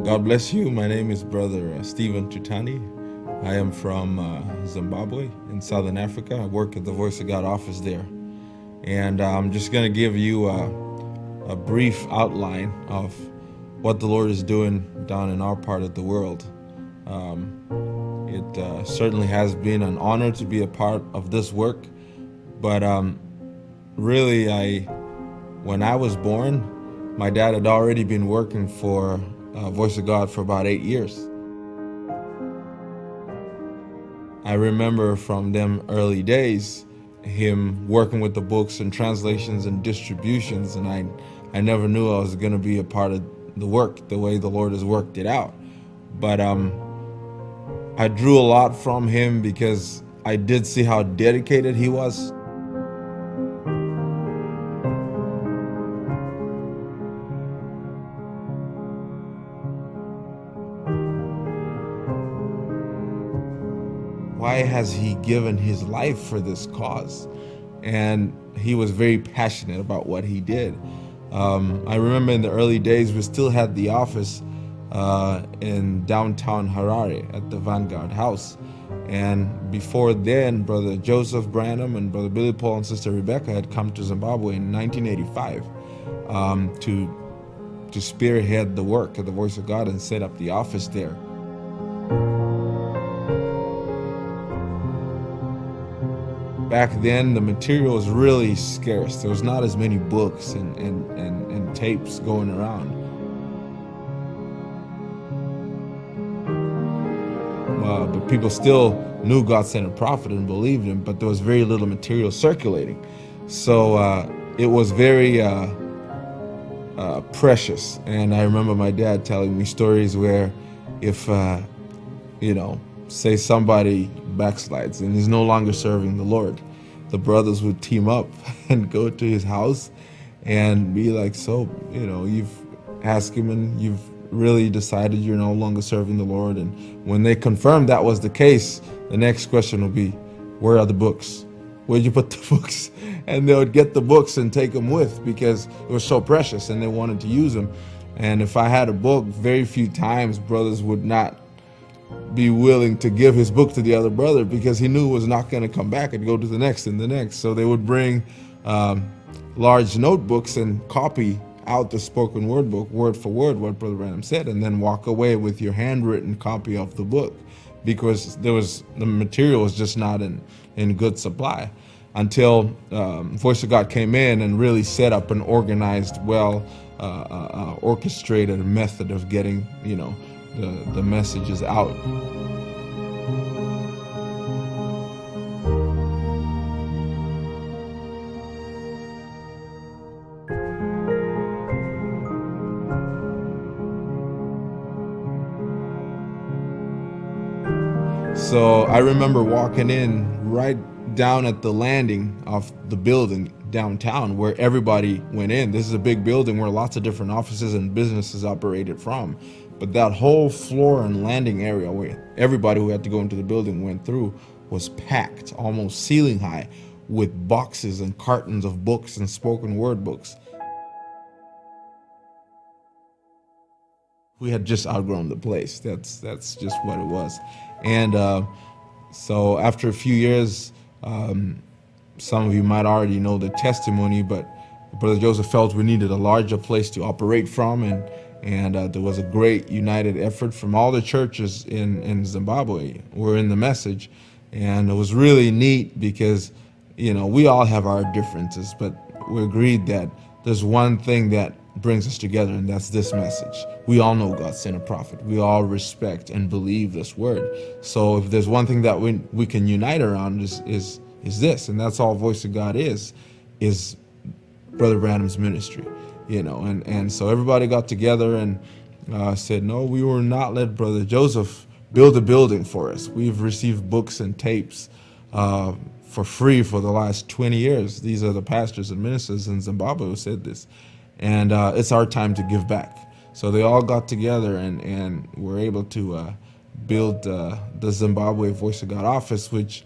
God bless you. My name is Brother Stephen Tutani. I am from Zimbabwe in Southern Africa. I work at the Voice of God office there. And I'm just going to give you a brief outline of what the Lord is doing down in our part of the world. It certainly has been an honor to be a part of this work, but really, when I was born, my dad had already been working for Voice of God for about 8 years. I remember from them early days him working with the books and translations and distributions, and I never knew I was going to be a part of the work the way the Lord has worked it out. But I drew a lot from him because I did see how dedicated he was. Why has he given his life for this cause? And he was very passionate about what he did. I remember in the early days, we still had the office in downtown Harare at the Vanguard House. And before then, Brother Joseph Branham and Brother Billy Paul and Sister Rebecca had come to Zimbabwe in 1985 to spearhead the work of the Voice of God and set up the office there. Back then, the material was really scarce. There was not as many books and tapes going around. But people still knew God sent a prophet and believed him, but there was very little material circulating. So it was very precious. And I remember my dad telling me stories where if, say somebody backslides and is no longer serving the Lord, the brothers would team up and go to his house and be like, so, you've asked him and you've really decided you're no longer serving the Lord. And when they confirmed that was the case, the next question would be, where are the books? Where'd you put the books? And they would get the books and take them with because it was so precious and they wanted to use them. And if I had a book, very few times brothers would not be willing to give his book to the other brother because he knew it was not going to come back and go to the next and the next. So they would bring large notebooks and copy out the spoken word book, word for word, what Brother Branham said, and then walk away with your handwritten copy of the book because the material was just not in good supply until Voice of God came in and really set up an organized, orchestrated method of getting, the messages out. So I remember walking in right down at the landing of the building downtown where everybody went in. This is a big building where lots of different offices and businesses operated from. But that whole floor and landing area where everybody who had to go into the building went through was packed, almost ceiling high, with boxes and cartons of books and spoken word books. We had just outgrown the place. That's just what it was. And so after a few years, some of you might already know the testimony, but Brother Joseph felt we needed a larger place to operate from, and there was a great united effort from all the churches in Zimbabwe. We're in the message, and it was really neat because, we all have our differences, but we agreed that there's one thing that brings us together, and that's this message. We all know God sent a prophet. We all respect and believe this word. So if there's one thing that we can unite around is this, and that's all Voice of God is Brother Branham's ministry. And so everybody got together and said, no, we will not let Brother Joseph build a building for us. We've received books and tapes for free for the last 20 years. These are the pastors and ministers in Zimbabwe who said this. And it's our time to give back. So they all got together and were able to built the Zimbabwe Voice of God office, which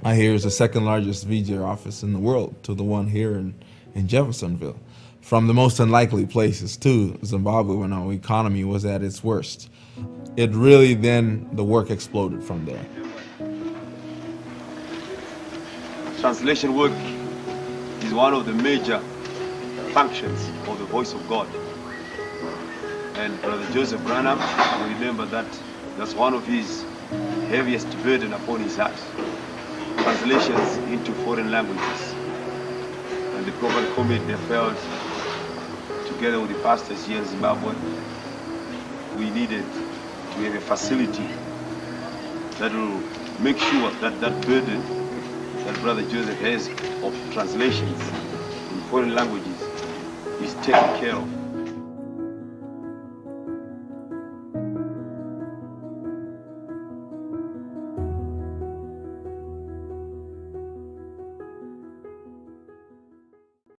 I hear is the second largest VJ office in the world to the one here in Jeffersonville. From the most unlikely places too, Zimbabwe, when our economy was at its worst. It really then, the work exploded from there. Translation work is one of the major functions of the voice of God. And Brother Joseph Branham, we remember that that's one of his heaviest burden upon his heart. Translations into foreign languages. And the Prophet Committee felt, together with the pastors here in Zimbabwe, we needed to have a facility that will make sure that that burden that Brother Joseph has of translations in foreign languages is taken care of.